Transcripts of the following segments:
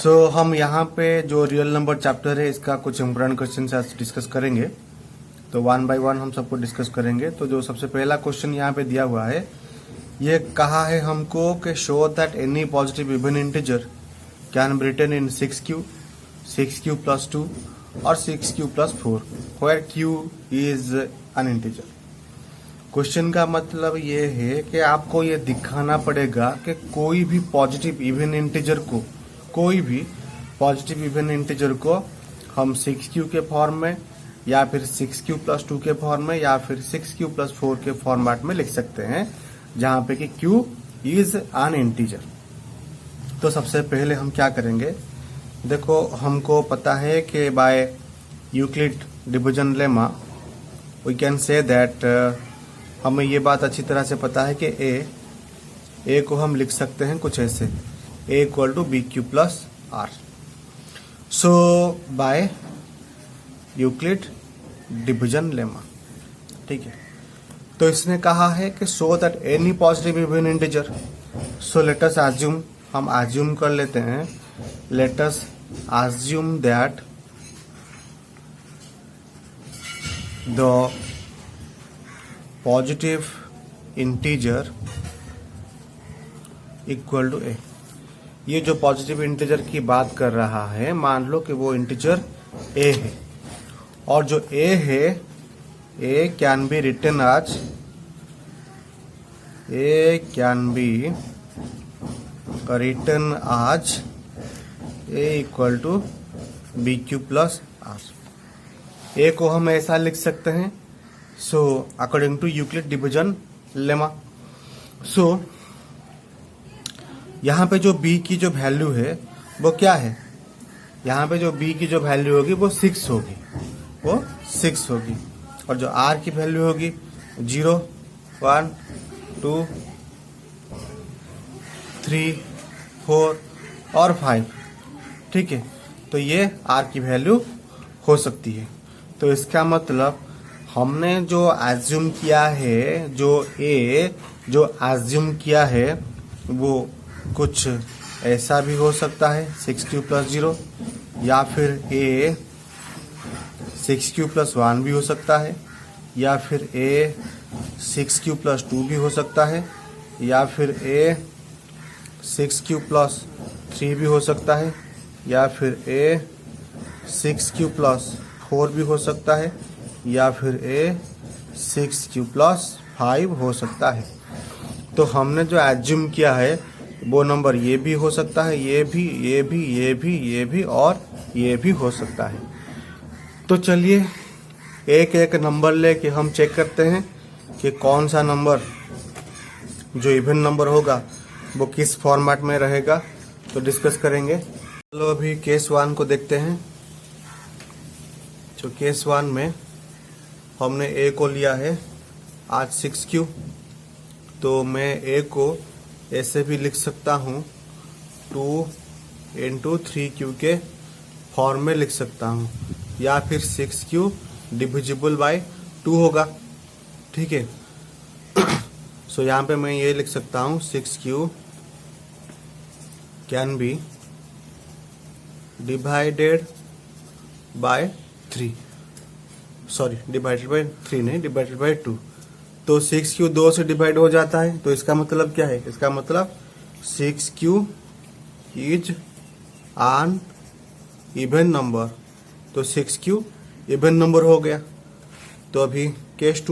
हम यहाँ पे जो रियल नंबर चैप्टर है इसका कुछ इम्पोर्टेंट क्वेश्चन आज डिस्कस करेंगे। तो वन बाय वन हम सबको डिस्कस करेंगे। तो जो सबसे पहला क्वेश्चन यहाँ पे दिया हुआ है, ये कहा है हमको कि show that any positive even integer can be written in 6q plus 2 और 6q plus 4 where q is an integer. Question का मतलब ये है कि आपको ये दिखाना पड़ेगा कि कोई भी पॉजिटिव इवन इंटीजर को हम 6q के फॉर्म में या फिर 6q प्लस 2 के फॉर्म में या फिर 6q प्लस 4 के फॉर्मेट में लिख सकते हैं, जहां पे कि q इज एन इंटीजर। तो सबसे पहले हम क्या करेंगे, देखो हमको पता है कि by Euclid division lemma we can say that, हमें ये बात अच्छी तरह से पता है कि ए को हम लिख सकते हैं कुछ ऐसे, a equal to b q plus r. So by Euclid division lemma, ठीक है। तो इसने कहा है कि so that any positive even integer, so let us assume, हम अज्यूम कर लेते हैं, let us assume that the positive integer equal to a. ये जो पॉजिटिव इंटीजर की बात कर रहा है, मान लो कि वो इंटीजर ए है, और जो ए है, ए can be written as a equal to b q plus r. A को हम ऐसा लिख सकते हैं, so according to Euclid division lemma. So यहाँ पे जो b की जो वैल्यू है वो क्या है, यहाँ पे जो b की जो वैल्यू होगी वो 6 होगी, और जो r की वैल्यू होगी 0, 1, 2, 3, 4 और 5, ठीक है। तो ये r की वैल्यू हो सकती है। तो इसका मतलब हमने जो एज्यूम किया है, जो एज्यूम किया है वो कुछ ऐसा भी हो सकता है, 6q प्लस 0, या फिर a 6q प्लस 1 भी हो सकता है, या फिर a 6q प्लस 2 भी हो सकता है, या फिर a 6q प्लस 3 भी हो सकता है, या फिर a 6q प्लस 4 भी हो सकता है, या फिर a 6q प्लस 5 हो सकता है। तो हमने जो एज्यूम किया है वो नंबर ये भी हो सकता है, ये भी और ये भी हो सकता है। तो चलिए एक एक नंबर लेके हम चेक करते हैं कि कौन सा नंबर जो इवन नंबर होगा वो किस फॉर्मेट में रहेगा, तो डिस्कस करेंगे। चलो अभी केस 1 को देखते हैं। जो केस 1 में हमने a को लिया है आज 6q, तो मैं a को ऐसे भी लिख सकता हूँ 2 इंटू 3q के फॉर्म में लिख सकता हूँ, या फिर 6q डिविजिबल बाय 2 होगा, ठीक है। सो यहाँ पे मैं ये लिख सकता हूँ 6q can be divided by 3, sorry divided by 3 नहीं, डिवाइडेड बाय 2। तो 6q 2 से डिवाइड हो जाता है, तो इसका मतलब क्या है, इसका मतलब 6q is an even number. तो 6q इवन नंबर हो गया। तो अभी केस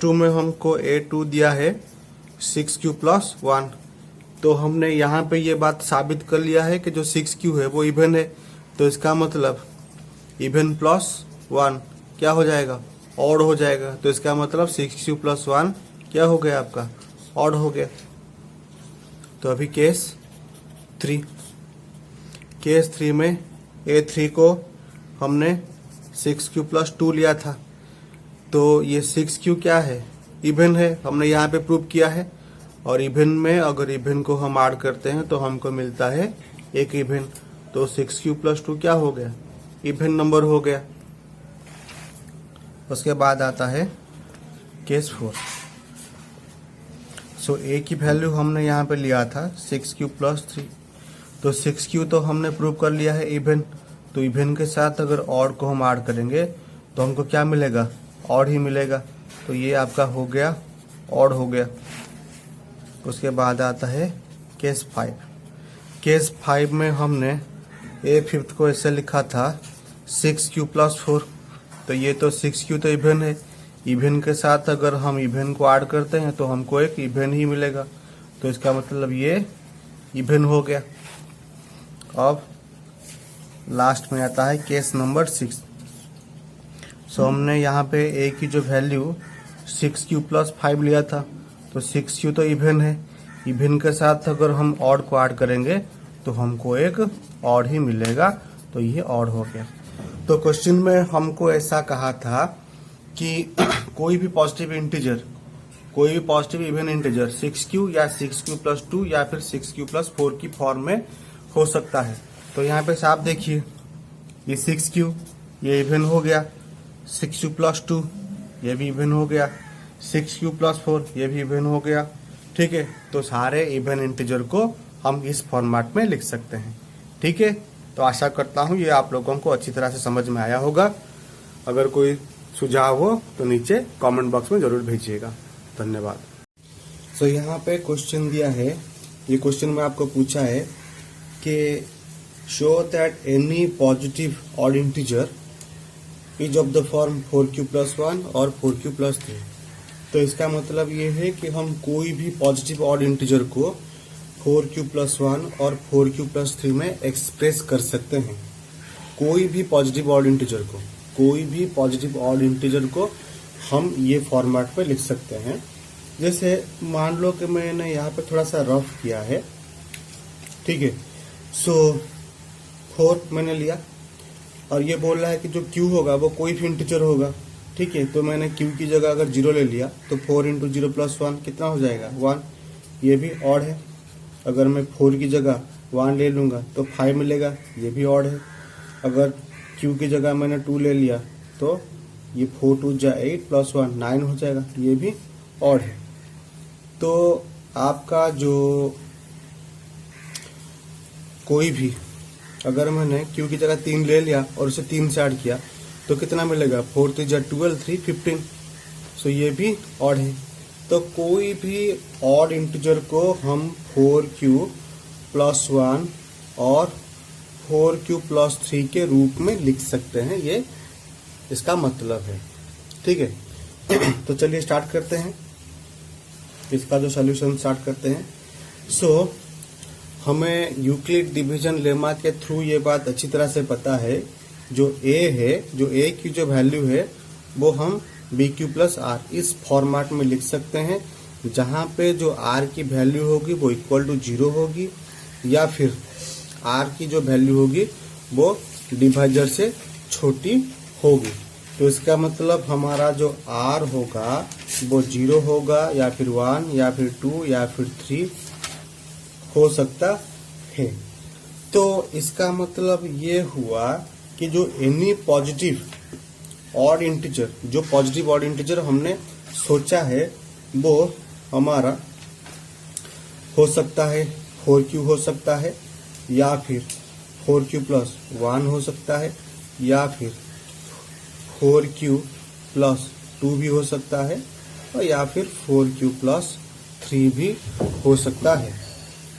2 में हमको a2 दिया है 6q प्लस 1। तो हमने यहाँ पे ये बात साबित कर लिया है कि जो 6q है वो इवन है। तो इसका मतलब इवन प्लस 1 क्या हो जाएगा, ऑड हो जाएगा। तो इसका मतलब 6q प्लस 1 क्या हो गया आपका, ऑड हो गया। तो अभी केस 3 में a3 को हमने 6q प्लस 2 लिया था, तो ये 6q क्या है, इवन है, हमने यहाँ पे प्रूव किया है। और इवन में अगर इवन को हम ऐड करते हैं तो हमको मिलता है एक इवन। तो 6q प्लस 2 क्या हो गया, इवन नंबर हो गया। उसके बाद आता है केस 4। सो ए की वैल्यू हमने यहाँ पे लिया था 6q + 3। तो 6q तो हमने प्रूव कर लिया है इवन। तो इवन के साथ अगर ऑड को हम ऐड करेंगे तो हमको क्या मिलेगा? ऑड ही मिलेगा। तो ये आपका हो गया, ऑड हो गया। उसके बाद आता है केस 5। केस 5 में हमने a5 को ऐसे लिखा था 6q + 4। तो ये तो 6q तो इवन है, इवन के साथ अगर हम इवन को ऐड करते हैं तो हमको एक इवन ही मिलेगा। तो इसका मतलब ये इवन हो गया। अब लास्ट में आता है केस नंबर 6। सो हमने यहाँ पे a की जो वैल्यू 6q + 5 लिया था, तो 6q तो इवन है, इवन के साथ अगर हम ऑड को ऐड करेंगे तो हमको एक ऑड ही मिलेगा। तो ये ऑड हो गया। तो क्वेश्चन में हमको ऐसा कहा था कि कोई भी पॉजिटिव इंटीजर, कोई भी पॉजिटिव इवन इंटीजर 6q या 6q + 2 या फिर 6q + 4 की फॉर्म में हो सकता है। तो यहाँ पे साफ देखिए, ये 6q ये इवन हो गया, 6q + 2 ये भी इवन हो गया, 6q + 4 ये भी इवन हो गया। ठीक है, तो सारे इवन इंटीजर को हम इस फॉर्मेट में लिख सकते हैं। ठीक है, तो आशा करता हूँ ये आप लोगों को अच्छी तरह से समझ में आया होगा। अगर कोई सुझाव हो तो नीचे कमेंट बॉक्स में जरूर भेजिएगा। धन्यवाद। सो यहाँ पे क्वेश्चन दिया है, ये क्वेश्चन में आपको पूछा है कि show that any positive odd integer is of the form 4q + 1 और 4q + 3। तो इसका मतलब ये है कि हम कोई भी पॉजिटिव ऑड इंटीजर को 4q + 1 और 4q + 3 में एक्सप्रेस कर सकते हैं। कोई भी पॉजिटिव ऑड इंटीजर को, कोई भी पॉजिटिव ऑड इंटीजर को हम ये फॉर्मेट में लिख सकते हैं। जैसे मान लो कि मैंने यहाँ पे थोड़ा सा रफ किया है। ठीक है, सो 4 मैंने लिया और ये बोल रहा है कि जो q होगा वो कोई भी इंटीजर होगा। ठीक है, तो मैंने q की जगह अगर 0 ले लिया तो 4 × 0 + 1 कितना हो जाएगा? 1। ये भी ऑड है। अगर मैं 4 की जगह 1 ले लूंगा तो 5 मिलेगा, ये भी ऑड है। अगर q की जगह मैंने 2 ले लिया तो ये 4 × 2 = 8 + 1 9 हो जाएगा, ये भी ऑड है। तो आपका जो कोई भी, अगर मैंने q की जगह 3 ले लिया और उसे 3 से ऐड किया तो कितना मिलेगा? 4 × 3 = 12, 3 15। सो ये भी ऑड है। तो कोई भी ऑड इंटीजर को हम 4q + 1 और 4q + 3 के रूप में लिख सकते हैं, ये इसका मतलब है। ठीक है, तो चलिए स्टार्ट करते हैं, इसका जो सॉल्यूशन स्टार्ट करते हैं। सो हमें यूक्लिड डिवीजन लेमा के थ्रू ये बात अच्छी तरह से पता है, जो a है, जो a की जो वैल्यू है वो हम bq + r इस फॉर्मेट में लिख सकते हैं, जहां पे जो r की वैल्यू होगी वो = 0 होगी या फिर r की जो वैल्यू होगी वो डिवाइजर से छोटी होगी। तो इसका मतलब हमारा जो r होगा वो 0 होगा या फिर 1 या फिर 2 या फिर 3 हो सकता है। तो इसका मतलब ये हुआ कि जो एनी पॉजिटिव ऑड इंटीजर, जो पॉजिटिव ऑड इंटीजर हमने सोचा है वो हमारा हो सकता है 4q हो सकता है, या फिर 4q + 1 हो सकता है, या फिर 4q + 2 भी हो सकता है, और या फिर 4q + 3 भी हो सकता है।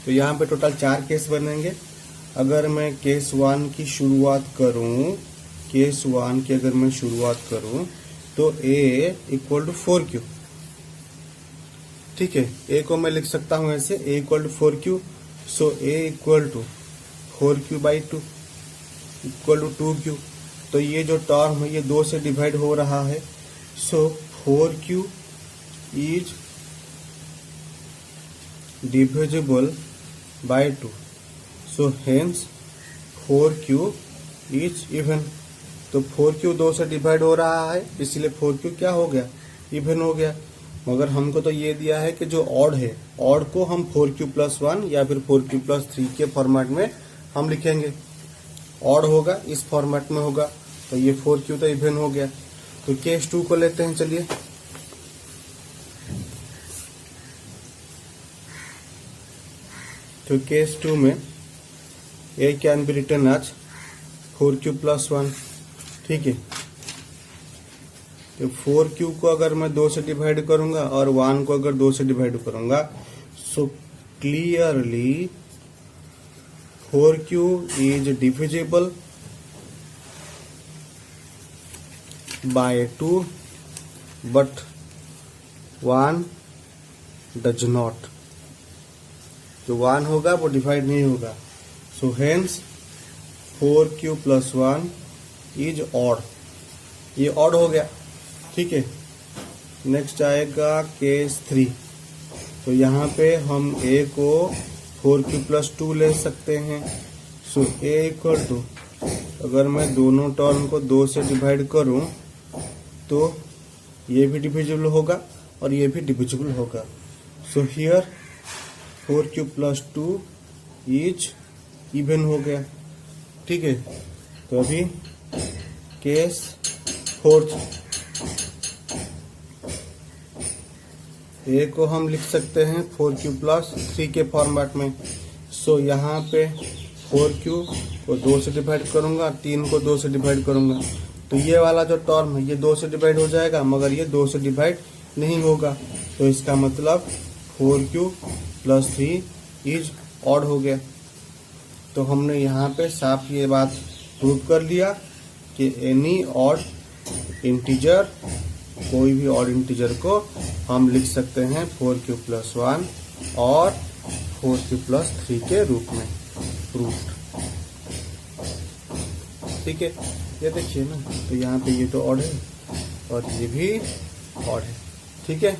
तो यहाँ पे टोटल 4 केस बनेंगे। अगर मैं केस 1 की शुरुआत करूं, केस 1 की अगर मैं शुरुआत करूं तो a = 4q। ठीक है, a को मैं लिख सकता हूं ऐसे, a = 4q। So a = 4q/2 = 2q। तो ये जो टर्म है ये 2 से डिवाइड हो रहा है। सो 4q is divisible by 2। So hence 4q is even. तो 4q 2 से डिवाइड हो रहा है, इसलिए 4q क्या हो गया? इवन हो गया। मगर हमको तो ये दिया है कि जो ऑड है, ऑड को हम 4q + 1 या फिर 4q + 3 के फॉर्मेट में हम लिखेंगे। ऑड होगा इस फॉर्मेट में होगा, तो ये 4q तो इवन हो गया। तो केस 2 को लेते हैं। चलिए, तो केस 2 में a can be written as 4q plus 1, ठीक है। तो 4q को अगर मैं 2 से डिवाइड करूंगा और 1 को अगर 2 से डिवाइड करूंगा, so clearly 4q is divisible by 2 but 1 does not. जो 1 होगा वो डिवाइड नहीं होगा। So hence 4q plus 1 is odd. ये ऑड हो गया, ठीक है। नेक्स्ट आएगा केस 3। तो यहाँ पे हम a को 4q प्लस 2 ले सकते हैं। सो a इक्वल टू, अगर मैं दोनों टर्म को 2 से डिवाइड करूं तो ये भी डिविजिबल होगा और ये भी डिविजिबल होगा। So here 4q plus 2 is even हो गया, ठीक है। तो अभी केस 4, a को हम लिख सकते हैं 4q प्लस 3 के फॉर्मेट में। सो यहाँ पे 4q को 2 से डिवाइड करूंगा, 3 को 2 से डिवाइड करूंगा, तो ये वाला जो टर्म है ये 2 से डिवाइड हो जाएगा, मगर ये 2 से डिवाइड नहीं होगा। तो इसका मतलब 4q प्लस 3 इज ऑड हो गया। तो हमने यहाँ पे साफ ये बात प्रूव कर लिया कि एनी ऑड इंटीजर, कोई भी ऑड इंटीजर को हम लिख सकते हैं 4q प्लस 1 और 4q प्लस 3 के रूप में प्रूफ, ठीक है। ये देखिए ना, तो यहाँ पे ये तो ऑड है और ये भी ऑड है, ठीक है।